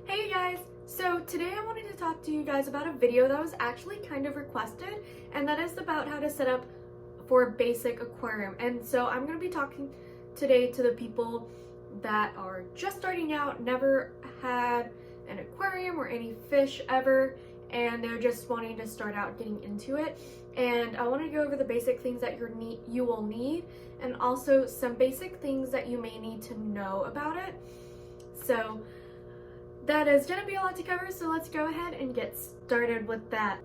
Hey guys! So today I wanted to talk to you guys about a video that was actually kind of requested, and that is about how to set up for a basic aquarium. And so I'm going to be talking today to the people that are just starting out, never had an aquarium or any fish ever, and they're just wanting to start out getting into it. And I want to go over the basic things that you will need, and also some basic things that you may need to know about it. So that is going to be a lot to cover, so let's go ahead and get started with that.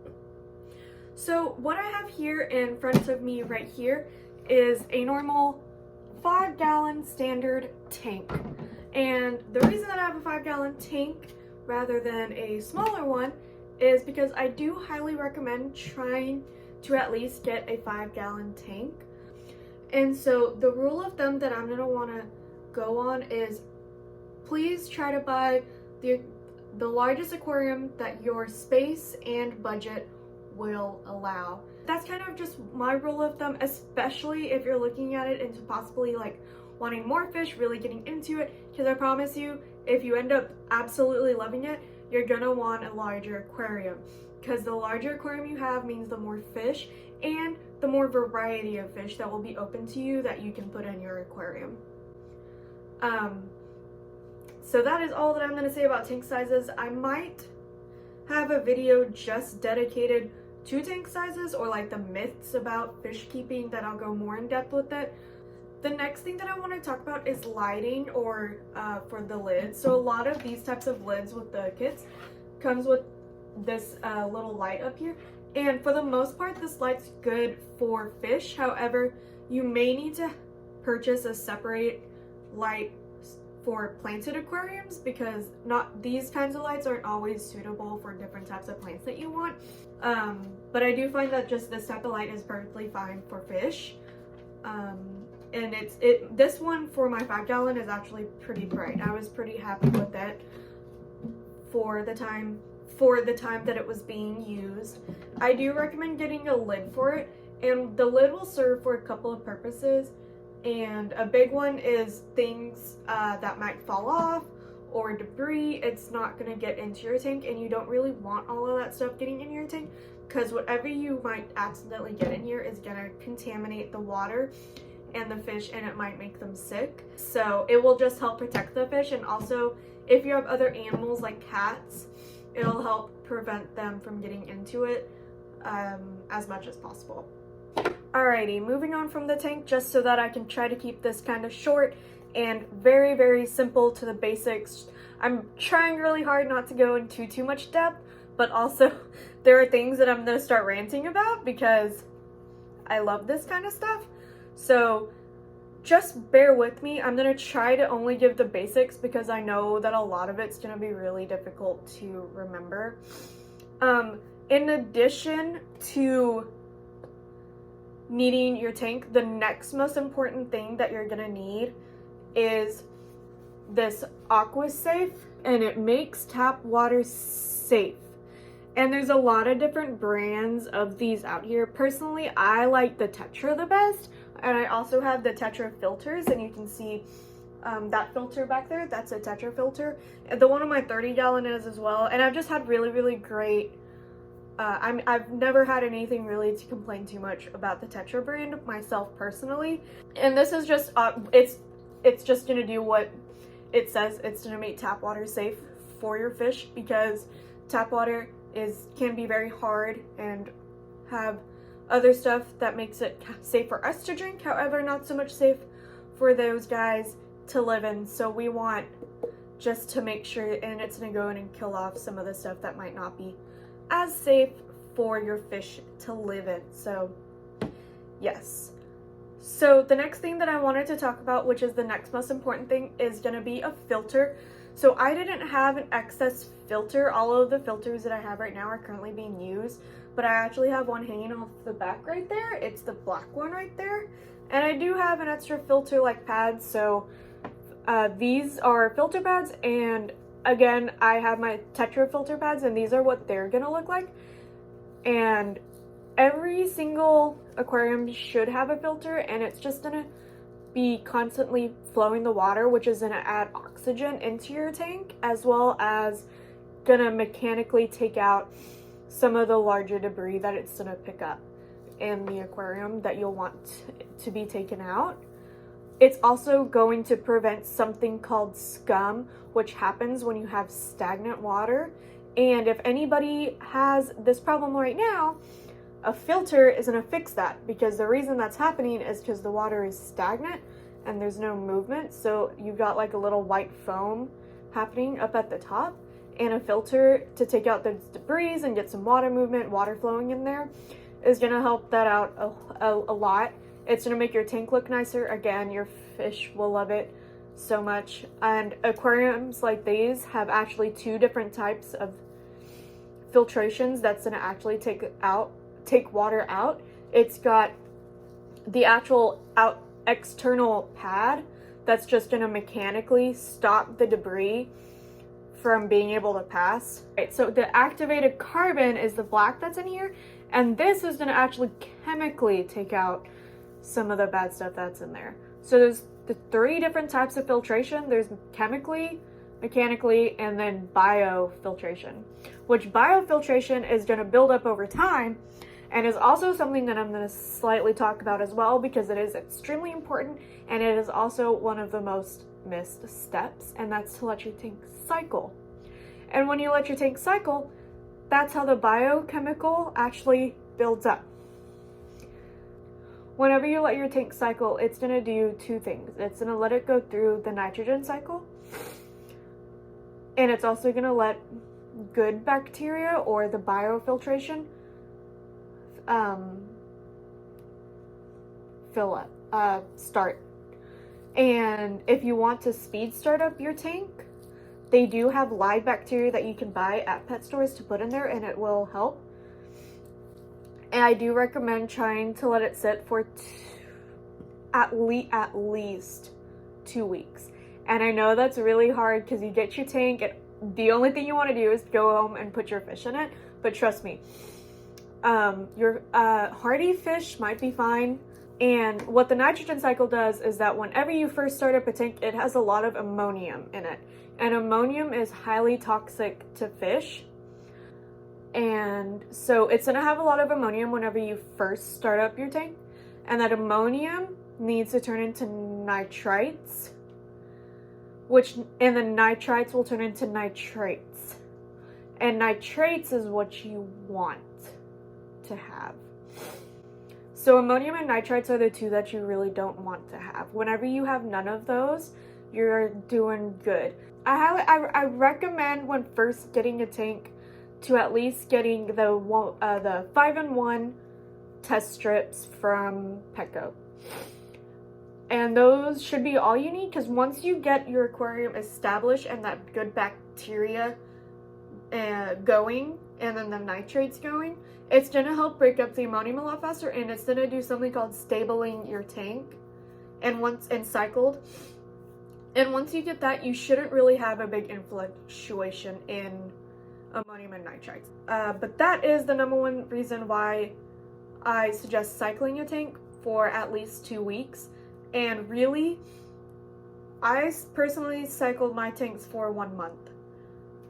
So what I have here in front of me right here is a normal 5-gallon standard tank. And the reason that I have a 5-gallon tank rather than a smaller one is because I do highly recommend trying to at least get a 5-gallon tank. And so the rule of thumb that I'm going to want to go on is please try to buy the largest aquarium that your space and budget will allow. That's kind of just my rule of thumb, especially if you're looking at it into possibly like wanting more fish, really getting into it, because I promise you, if you end up absolutely loving it, you're gonna want a larger aquarium, because the larger aquarium you have means the more fish and the more variety of fish that will be open to you that you can put in your aquarium. So that is all that I'm going to say about tank sizes. I might have a video just dedicated to tank sizes, or like the myths about fish keeping, that I'll go more in depth with it. The next thing that I want to talk about is lighting, or for the lids. So a lot of these types of lids with the kits comes with this little light up here. And for the most part, this light's good for fish. However, you may need to purchase a separate light for planted aquariums, because these kinds of lights aren't always suitable for different types of plants that you want. But I do find that just this type of light is perfectly fine for fish. And this one for my 5-gallon is actually pretty bright. I was pretty happy with that for the time that it was being used. I do recommend getting a lid for it, and the lid will serve for a couple of purposes. And a big one is things that might fall off or debris. It's not going to get into your tank, and you don't really want all of that stuff getting in your tank, because whatever you might accidentally get in here is going to contaminate the water and the fish, and it might make them sick. So it will just help protect the fish, and also if you have other animals like cats, it'll help prevent them from getting into it as much as possible. Alrighty, moving on from the tank, just so that I can try to keep this kind of short and very, very simple to the basics. I'm trying really hard not to go into too much depth, but also there are things that I'm going to start ranting about because I love this kind of stuff. So just bear with me. I'm going to try to only give the basics, because I know that a lot of it's going to be really difficult to remember. In addition to needing your tank, the next most important thing that you're gonna need is this Aqua Safe, and it makes tap water safe. And there's a lot of different brands of these out here. Personally, I like the Tetra the best, and I also have the Tetra filters, and you can see that filter back there, that's a Tetra filter. And the one on my 30-gallon is as well, and I've just had really, really great I've never had anything really to complain too much about the Tetra brand myself personally. And this is just, it's just going to do what it says. It's going to make tap water safe for your fish, because tap water can be very hard and have other stuff that makes it safe for us to drink. However, not so much safe for those guys to live in. So we want just to make sure, and it's going to go in and kill off some of the stuff that might not be as safe for your fish to live in. So yes. So the next thing that I wanted to talk about, which is the next most important thing, is going to be a filter. So I didn't have an excess filter. All of the filters that I have right now are currently being used, but I actually have one hanging off the back right there. It's the black one right there. And I do have an extra filter like pads. So these are filter pads, and again, I have my Tetra filter pads, and these are what they're gonna look like. And every single aquarium should have a filter, and it's just gonna be constantly flowing the water, which is gonna add oxygen into your tank, as well as gonna mechanically take out some of the larger debris that it's gonna pick up in the aquarium that you'll want to be taken out. It's also going to prevent something called scum, which happens when you have stagnant water. And if anybody has this problem right now, a filter is going to fix that, because the reason that's happening is because the water is stagnant and there's no movement. So you've got like a little white foam happening up at the top, and a filter to take out the debris and get some water movement, water flowing in there, is going to help that out a lot. It's going to make your tank look nicer. Again, your fish will love it so much. And aquariums like these have actually 2 different types of filtrations that's going to actually take water out. It's got the actual external pad that's just going to mechanically stop the debris from being able to pass. Right, so the activated carbon is the black that's in here, and this is going to actually chemically take out some of the bad stuff that's in there. So there's the 3 different types of filtration. There's chemically, mechanically, and then biofiltration, which biofiltration is going to build up over time, and is also something that I'm going to slightly talk about as well, because it is extremely important, and it is also one of the most missed steps, and that's to let your tank cycle. And when you let your tank cycle, that's how the biochemical actually builds up. Whenever you let your tank cycle, it's going to do 2 things. It's going to let it go through the nitrogen cycle, and it's also going to let good bacteria, or the biofiltration, start. And if you want to speed start up your tank, they do have live bacteria that you can buy at pet stores to put in there, and it will help. And I do recommend trying to let it sit for at least 2 weeks. And I know that's really hard, because you get your tank and the only thing you want to do is go home and put your fish in it. But trust me, your hardy fish might be fine. And what the nitrogen cycle does is that whenever you first start up a tank, it has a lot of ammonium in it. And ammonium is highly toxic to fish. And so it's going to have a lot of ammonium whenever you first start up your tank. And that ammonium needs to turn into nitrites, and the nitrites will turn into nitrates. And nitrates is what you want to have. So ammonium and nitrites are the 2 that you really don't want to have. Whenever you have none of those, you're doing good. I recommend, when first getting a tank, to at least getting the 5-in-1 test strips from Petco. And those should be all you need, because once you get your aquarium established and that good bacteria going, and then the nitrates going, it's going to help break up the ammonium a lot faster, and it's going to do something called stabling your tank and cycled. And once you get that, you shouldn't really have a big fluctuation in ammonium and nitrites. But that is the number 1 reason why I suggest cycling your tank for at least 2 weeks. And really, I personally cycled my tanks for 1 month.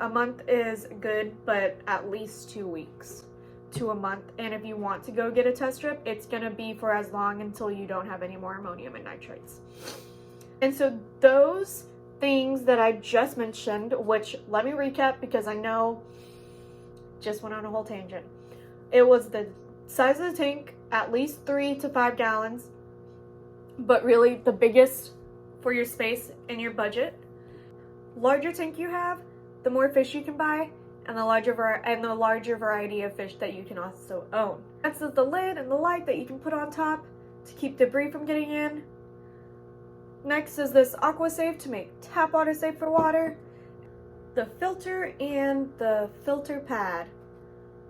A month is good, but at least 2 weeks to a month. And if you want to go get a test strip, it's going to be for as long until you don't have any more ammonium and nitrates. And so those things that I just mentioned, which, let me recap, because I know just went on a whole tangent. It was the size of the tank, at least 3 to 5 gallons, but really the biggest for your space and your budget. Larger tank you have, the more fish you can buy, and the larger variety of fish that you can also own. Next is the lid and the light that you can put on top to keep debris from getting in. Next is this Aqua Safe to make tap water safe for water. The filter and the filter pad.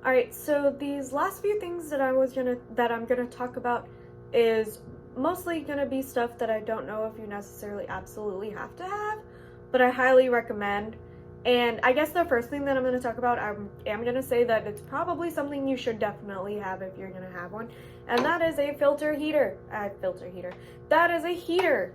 Alright, so these last few things that I'm gonna talk about is mostly gonna be stuff that I don't know if you necessarily absolutely have to have, but I highly recommend. And I guess the first thing that I'm going to talk about, I am going to say that it's probably something you should definitely have if you're going to have one. And that is a filter heater. That is a heater.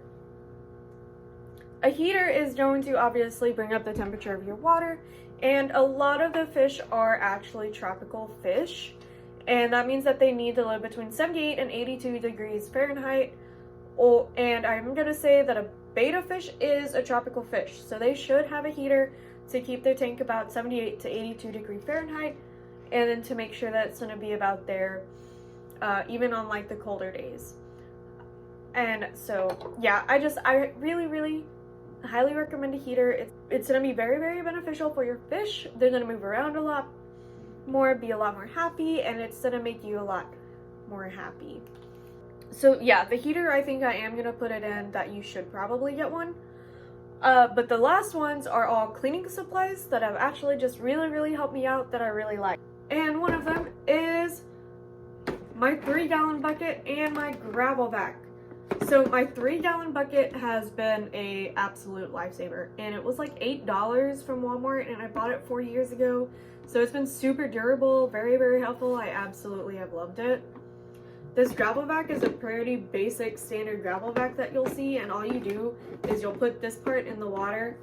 A heater is going to obviously bring up the temperature of your water. And a lot of the fish are actually tropical fish. And that means that they need to live between 78 and 82 degrees Fahrenheit. And I'm going to say that a betta fish is a tropical fish. So they should have a heater to keep their tank about 78 to 82 degree Fahrenheit, and then to make sure that it's going to be about there even on like the colder days. And so yeah, I really highly recommend a heater. It's going to be very beneficial for your fish. They're going to move around a lot more, be a lot more happy, and it's going to make you a lot more happy. So yeah, the heater, I think I am going to put it in that you should probably get one. But the last ones are all cleaning supplies that have actually just really helped me out, that I really like. And one of them is my 3-gallon bucket and my gravel vac. So my 3-gallon bucket has been a absolute lifesaver, and it was like $8 from Walmart, and I bought it 4 years ago. So it's been super durable, very helpful. I absolutely have loved it. This gravel vac is a pretty basic standard gravel vac that you'll see, and all you do is you'll put this part in the water,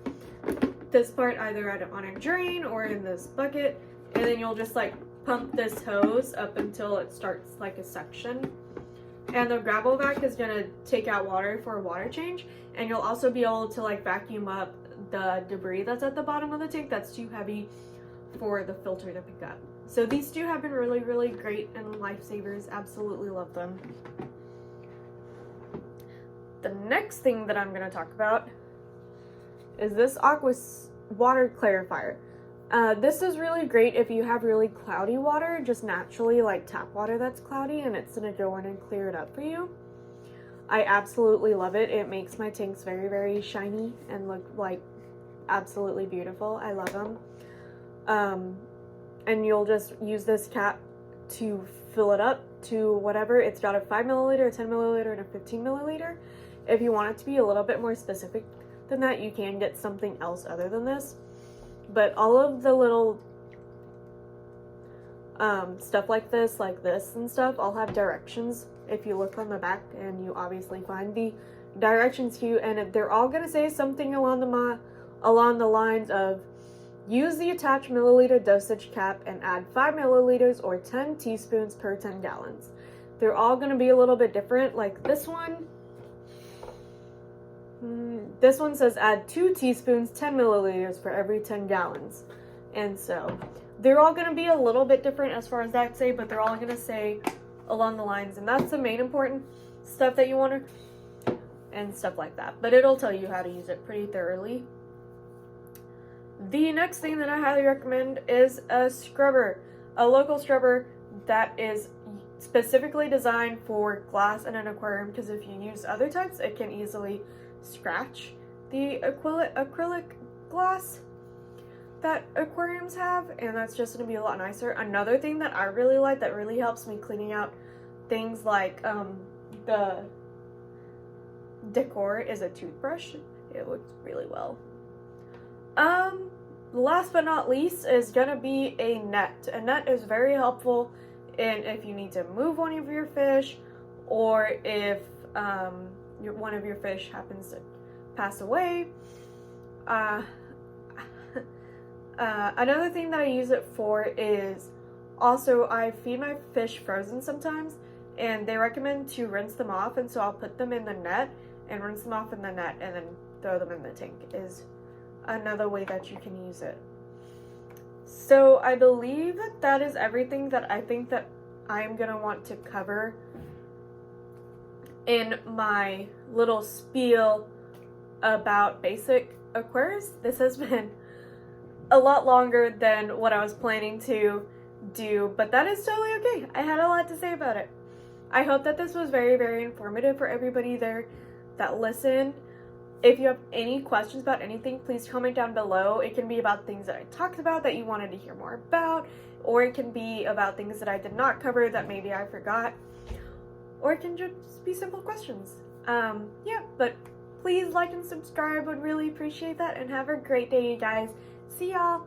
this part either on a drain or in this bucket, and then you'll just like pump this hose up until it starts like a suction. And the gravel vac is going to take out water for a water change, and you'll also be able to like vacuum up the debris that's at the bottom of the tank that's too heavy for the filter to pick up. So these two have been really great and lifesavers. Absolutely love them. The next thing that I'm going to talk about is this Aqua water clarifier. This is really great if you have really cloudy water, just naturally like tap water that's cloudy, and it's going to go in and clear it up for you. I absolutely love it. It makes my tanks very shiny and look like absolutely beautiful. I love them. And you'll just use this cap to fill it up to whatever. It's got a 5 milliliter, a 10 milliliter, and a 15 milliliter. If you want it to be a little bit more specific than that, you can get something else other than this. But all of the little stuff like this and stuff, all have directions. If you look on the back, and you obviously find the directions to you, and they're all going to say something along the lines of, use the attached milliliter dosage cap and add 5 milliliters or 10 teaspoons per 10 gallons. They're all going to be a little bit different. Like this one says add 2 teaspoons, 10 milliliters for every 10 gallons. And so they're all going to be a little bit different as far as that say, but they're all going to say along the lines. And that's the main important stuff that you want to, and stuff like that. But it'll tell you how to use it pretty thoroughly. The next thing that I highly recommend is a scrubber, a local scrubber that is specifically designed for glass in an aquarium, because if you use other types, it can easily scratch the acrylic glass that aquariums have, and that's just going to be a lot nicer. Another thing that I really like that really helps me cleaning out things like the decor is a toothbrush. It works really well. Last but not least is gonna be a net. A net is very helpful if you need to move one of your fish, or if one of your fish happens to pass away. Another thing that I use it for is also I feed my fish frozen sometimes, and they recommend to rinse them off, and so I'll put them in the net and rinse them off in the net and then throw them in the tank is another way that you can use it. So I believe that is everything that I think that I'm gonna want to cover in my little spiel about basic aquariums. This has been a lot longer than what I was planning to do, but that is totally okay. I had a lot to say about it. I hope that this was very informative for everybody there that listened. If you have any questions about anything, please comment down below. It can be about things that I talked about that you wanted to hear more about, or it can be about things that I did not cover that maybe I forgot, or it can just be simple questions. Yeah, but please like and subscribe. Would really appreciate that, and have a great day, you guys. See y'all!